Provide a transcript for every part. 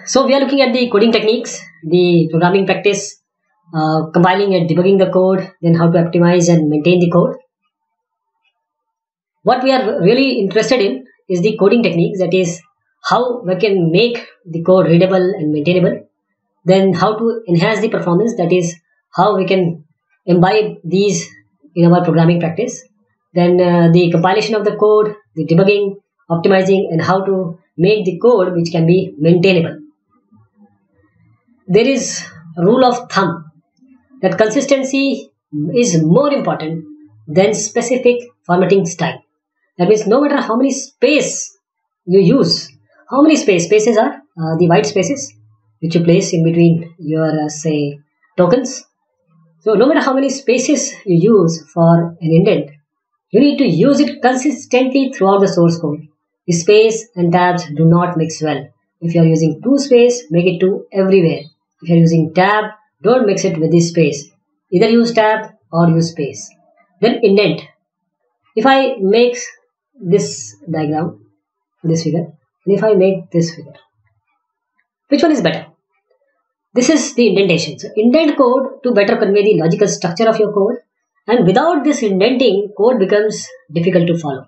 So we are looking at the coding techniques, the programming practice, compiling and debugging the code, then how to optimize and maintain the code. What we are really interested in is the coding techniques, that is how we can make the code readable and maintainable. Then how to enhance the performance, that is how we can imbibe these in our programming practice. Then the compilation of the code, the debugging, optimizing, and how to make the code which can be maintainable. There is a rule of thumb that consistency is more important than specific formatting style. That means no matter how many space you use, how many spaces are the white spaces which you place in between your say tokens. So no matter how many spaces you use for an indent, you need to use it consistently throughout the source code. The space and tabs do not mix well. If you are using two space, make it two everywhere. If you are using tab, don't mix it with this space. Either use tab or use space. Then indent. If I make this diagram, this figure, and if I make this figure, which one is better? This is the indentation. So indent code to better convey the logical structure of your code, and without this indenting, code becomes difficult to follow.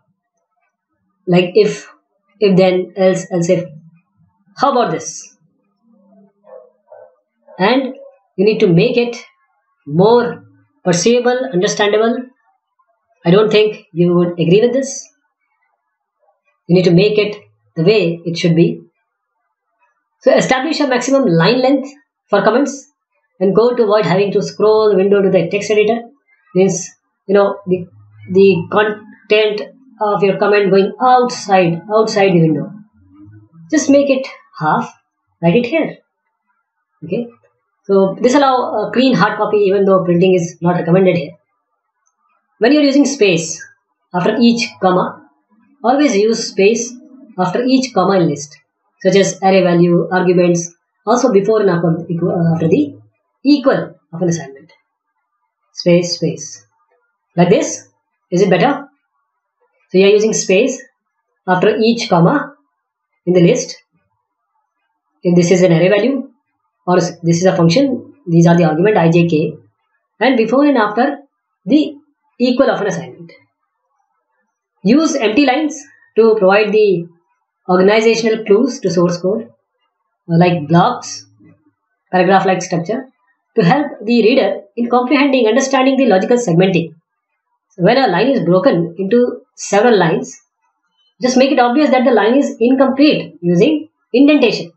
Like if then, else if. How about this? And you need to make it more perceivable, understandable. I don't think you would agree with this. You need to make it the way it should be. So establish a maximum line length for comments and go to avoid having to scroll the window to the text editor. Means the content of your comment going outside the window. Just make it half, write it here. Okay. So this allow a clean hard copy even though printing is not recommended here. When you are using space after each comma, always use space after each comma in list, such as array value, arguments, also before and after the equal of an assignment. Space. Like this, is it better? So you are using space after each comma in the list. If this is an array value or this is a function, these are the argument I, j, k, and before and after the equal of an assignment. Use empty lines to provide the organizational clues to source code, like blocks, paragraph-like structure, to help the reader in comprehending, understanding the logical segmenting. So when a line is broken into several lines, just make it obvious that the line is incomplete using indentation.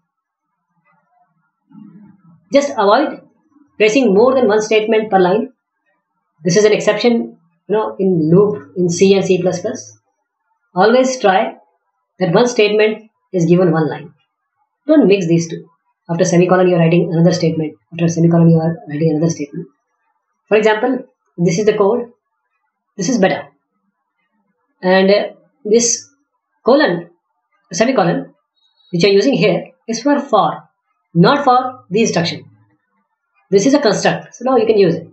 Just avoid placing more than one statement per line. This is an exception, in loop in C and C++. Always try that one statement is given one line. Don't mix these two. After semicolon, you are writing another statement. After semicolon, you are writing another statement. For example, this is the code. This is better. And this semicolon, which you are using here, is for, not for the instruction. This is a construct. So now you can use it.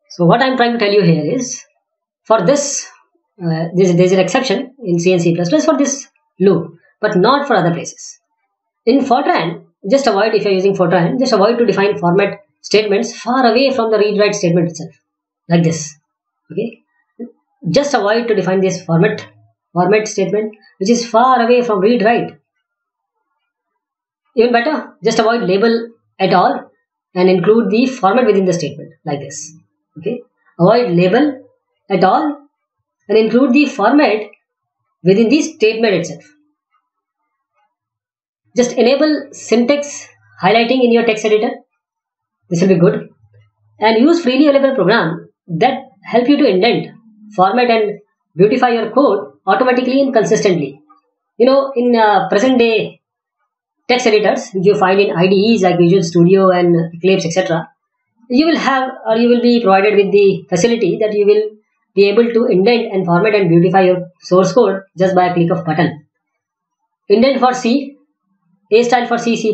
So what I am trying to tell you here is, for this, there is an exception in C and C++ for this loop, but not for other places. In Fortran, just avoid, if you are using Fortran, just avoid to define format statements far away from the read-write statement itself, like this. Okay, just avoid to define this format statement which is far away from read-write. Even better, just avoid label at all and include the format within the statement, like this. Okay, avoid label at all and include the format within the statement itself. Just enable syntax highlighting in your text editor. This will be good. And use freely available program that help you to indent, format and beautify your code automatically and consistently. In present day text editors which you find in IDEs like Visual Studio and Eclipse, etc., you will be provided with the facility that you will be able to indent and format and beautify your source code just by a click of button. Indent for C, A style for C, C++,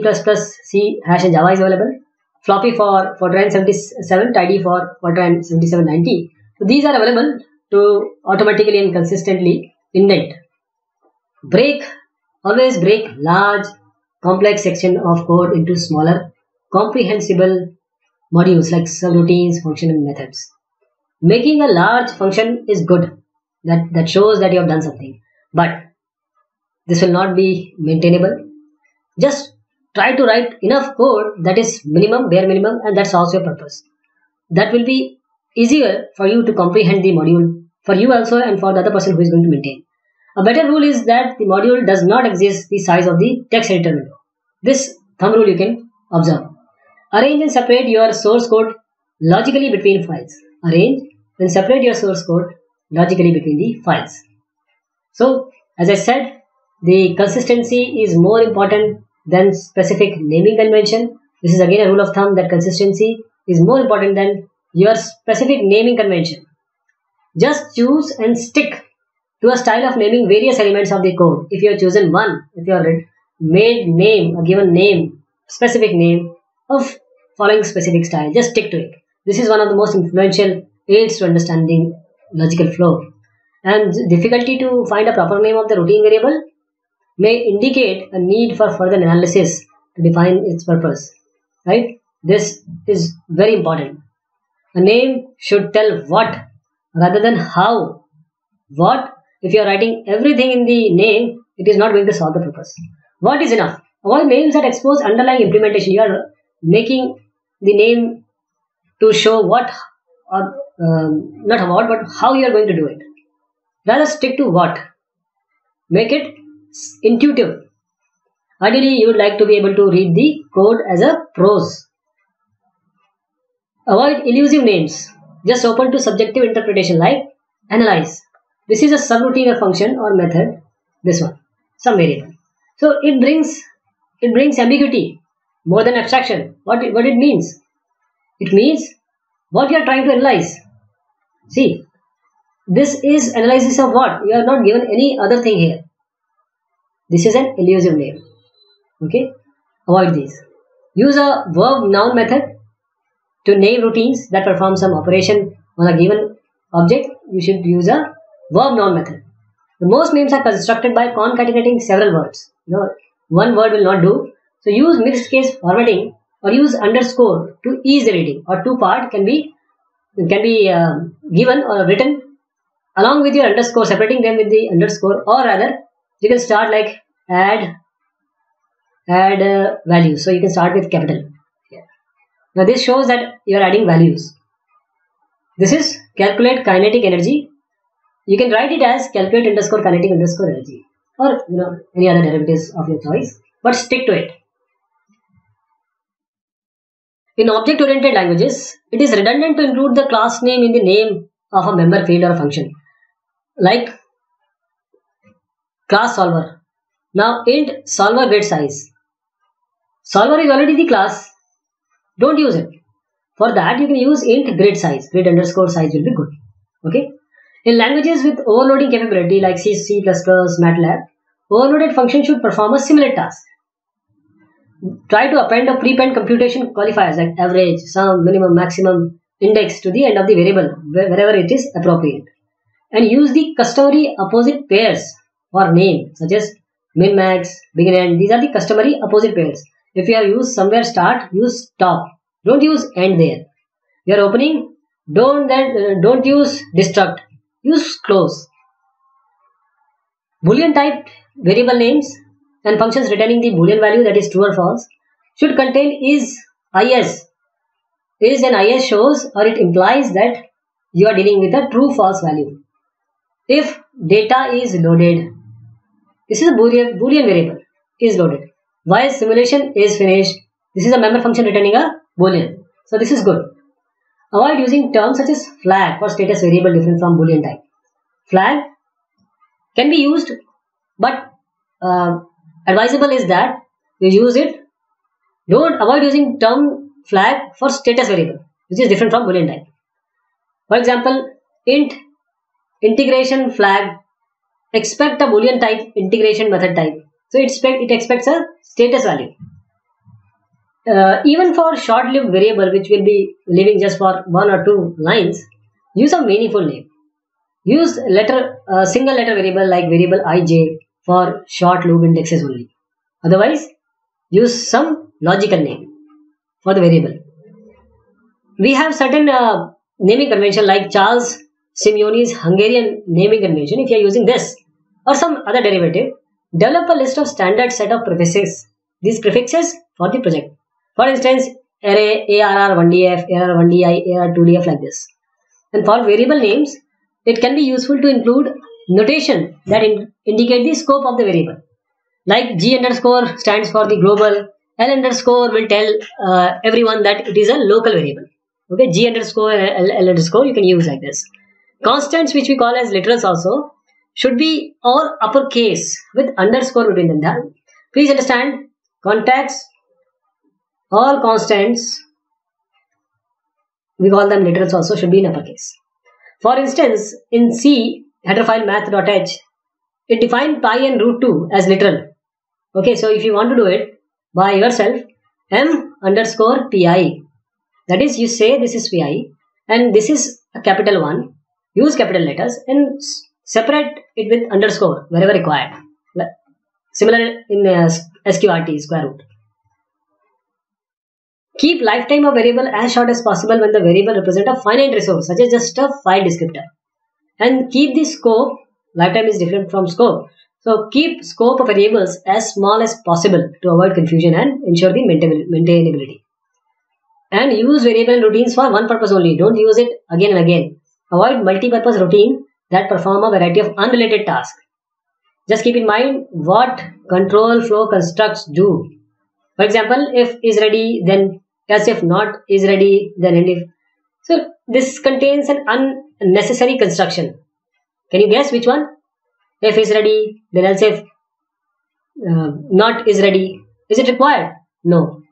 C hash and Java is available. Floppy for Fortran 77, tidy for Fortran 7790. So these are available to automatically and consistently indent. Break Always break large, complex section of code into smaller, comprehensible modules like subroutines, function, and methods. Making a large function is good. That shows that you have done something. But this will not be maintainable. Just try to write enough code that is minimum, bare minimum, and that solves your purpose. That will be easier for you to comprehend the module, for you also and for the other person who is going to maintain. A better rule is that the module does not exceed the size of the text editor window. This thumb rule you can observe. Arrange and separate your source code logically between files. Arrange and separate your source code logically between the files. So, as I said, the consistency is more important than specific naming convention. This is again a rule of thumb that consistency is more important than your specific naming convention. Just choose and stick to a style of naming various elements of the code. If you have chosen one, if you have made name, a given name, specific name of following specific style, just stick to it. This is one of the most influential aids to understanding logical flow. And difficulty to find a proper name of the routine variable may indicate a need for further analysis to define its purpose. Right? This is very important. A name should tell what rather than how. What? If you are writing everything in the name, it is not going to solve the purpose. What is enough? Avoid names that expose underlying implementation. You are making the name to show what, or not what, but how you are going to do it. Rather stick to what. Make it intuitive. Ideally, you would like to be able to read the code as a prose. Avoid elusive names. Just open to subjective interpretation like analyze. This is a subroutine or function or method. This one, some variable. So it brings ambiguity more than abstraction. What it means? It means what you are trying to analyze. See, this is analysis of what? You are not given any other thing here. This is an elusive name. Okay? Avoid these. Use a verb noun method to name routines that perform some operation on a given object. You should use a verb noun method. The most names are constructed by concatenating several words. One word will not do. So use mixed case formatting or use underscore to ease the reading, or two part can be given or written along with your underscore, separating them with the underscore, or rather you can start like add value. So you can start with capital. Yeah. Now this shows that you are adding values. This is calculate kinetic energy. You can write it as calculate underscore kinetic underscore energy, or any other derivatives of your choice, but stick to it. In object-oriented languages, it is redundant to include the class name in the name of a member field or a function, like class solver. Now int solver grid size. Solver is already the class. Don't use it. For that, you can use int grid size. Grid underscore size will be good. Okay. In languages with overloading capability like C, C++, MATLAB, overloaded function should perform a similar task. Try to append or prepend computation qualifiers like average, sum, minimum, maximum, index to the end of the variable wherever it is appropriate. And use the customary opposite pairs for name such as min, max, begin, end. These are the customary opposite pairs. If you have used somewhere start, use stop. Don't use end there. You are opening, don't use destruct. Use close. Boolean type variable names and functions returning the Boolean value, that is true or false, should contain is and is shows or it implies that you are dealing with a true false value. If data is loaded, this is a Boolean variable, is loaded. While simulation is finished, this is a member function returning a Boolean. So this is good. Avoid using terms such as flag for status variable different from Boolean type. Flag can be used, but advisable is that you use it. Avoid using term flag for status variable, which is different from Boolean type. For example, int integration flag expect a Boolean type integration method type. So it expects a status value. Even for short-lived variable which will be living just for 1 or 2 lines, use a meaningful name. Use single letter variable like variable ij for short loop indexes only. Otherwise, use some logical name for the variable. We have certain naming convention like Charles Simeoni's Hungarian naming convention. If you are using this or some other derivative, develop a list of standard set of prefixes. These prefixes for the project. For instance, array ARR1DF, ARR1DI, ARR2DF like this. And for variable names, it can be useful to include notation that indicate the scope of the variable. Like G underscore stands for the global, L underscore will tell everyone that it is a local variable. Okay, G underscore and L underscore you can use like this. Constants, which we call as literals also, should be all uppercase with underscore between them. Please understand, contacts, all constants, we call them literals also, should be in uppercase. For instance, in C, header file math.h, it defined pi and root 2 as literal. Okay, so if you want to do it by yourself, m underscore pi, that is, you say this is pi and this is a capital 1, use capital letters and separate it with underscore wherever required. Similar in sqrt, square root. Keep lifetime of variable as short as possible when the variable represents a finite resource, such as just a file descriptor. And keep the scope, lifetime is different from scope. So keep scope of variables as small as possible to avoid confusion and ensure the maintainability. And use variable routines for one purpose only. Don't use it again and again. Avoid multi-purpose routine that perform a variety of unrelated tasks. Just keep in mind what control flow constructs do. For example, if is ready, then else if not is ready, then end if. So this contains an unnecessary construction. Can you guess which one? If is ready, then else if not is ready. Is it required? No.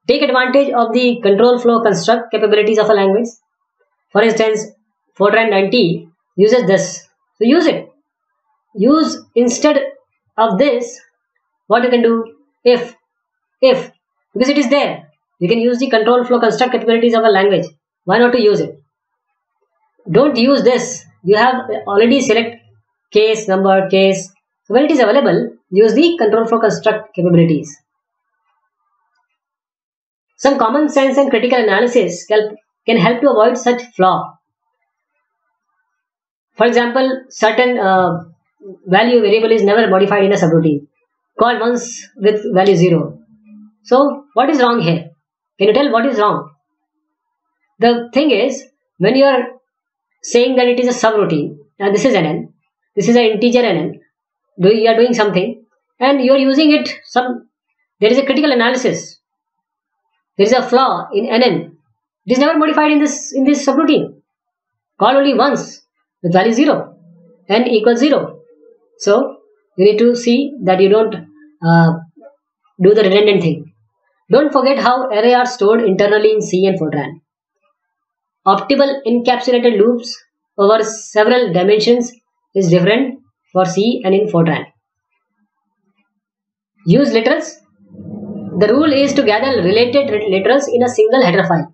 Take advantage of the control flow construct capabilities of a language. For instance, Fortran 90 uses this. So use it. Use instead of this, what you can do, if, because it is there. You can use the control flow construct capabilities of a language. Why not to use it? Don't use this. You have already select case, number, case. So when it is available, use the control flow construct capabilities. Some common sense and critical analysis can help to avoid such flaw. For example, certain value variable is never modified in a subroutine. Called once with value 0. So what is wrong here? Can you tell what is wrong? The thing is, when you are saying that it is a subroutine, and this is NN, this is an integer NN, you are doing something, and you are using it, there is a critical analysis. There is a flaw in NN. It is never modified in this subroutine. Call only once with value 0, n equals 0. So you need to see that you don't do the redundant thing. Don't forget how arrays are stored internally in C and Fortran. Optimal encapsulated loops over several dimensions is different for C and in Fortran. Use literals. The rule is to gather related literals in a single header file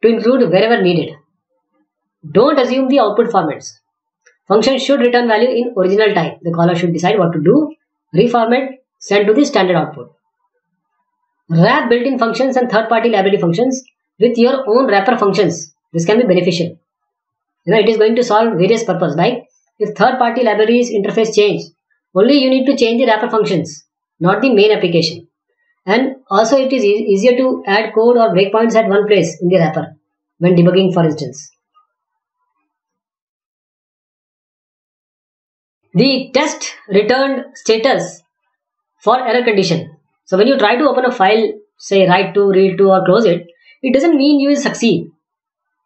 to include wherever needed. Don't assume the output formats. Function should return value in original type. The caller should decide what to do, reformat, send to the standard output. Wrap built-in functions and third-party library functions with your own wrapper functions. This can be beneficial. It is going to solve various purposes. Like if third-party libraries interface change, only you need to change the wrapper functions, not the main application. And also it is easier to add code or breakpoints at one place in the wrapper when debugging, for instance. The test returned status for error condition. So when you try to open a file, say write to, read to or close it, it doesn't mean you will succeed.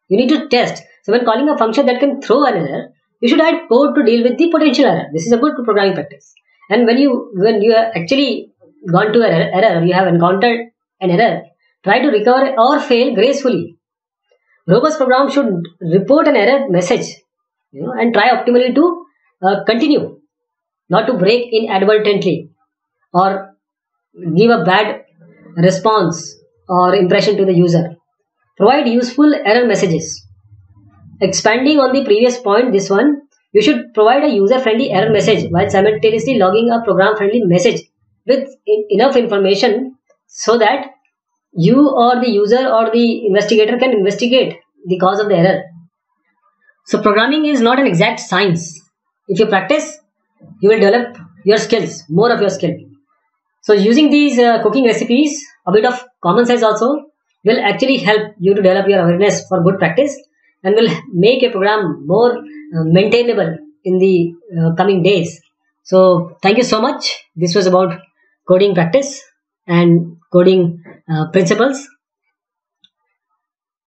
You need to test. So when calling a function that can throw an error, you should add code to deal with the potential error. This is a good programming practice. And when you are actually gone to an error, you have encountered an error, try to recover or fail gracefully. Robust program should report an error message, and try optimally to continue, not to break inadvertently or give a bad response or impression to the user. Provide useful error messages. Expanding on the previous point, this one, You should provide a user-friendly error message while simultaneously logging a program-friendly message with enough information so that you or the user or the investigator can investigate the cause of the error. So programming is not an exact science. If you practice, you will develop your skills, more of your skill. So using these cooking recipes, a bit of common sense also will actually help you to develop your awareness for good practice and will make a program more maintainable in the coming days. So thank you so much. This was about coding practice and coding principles.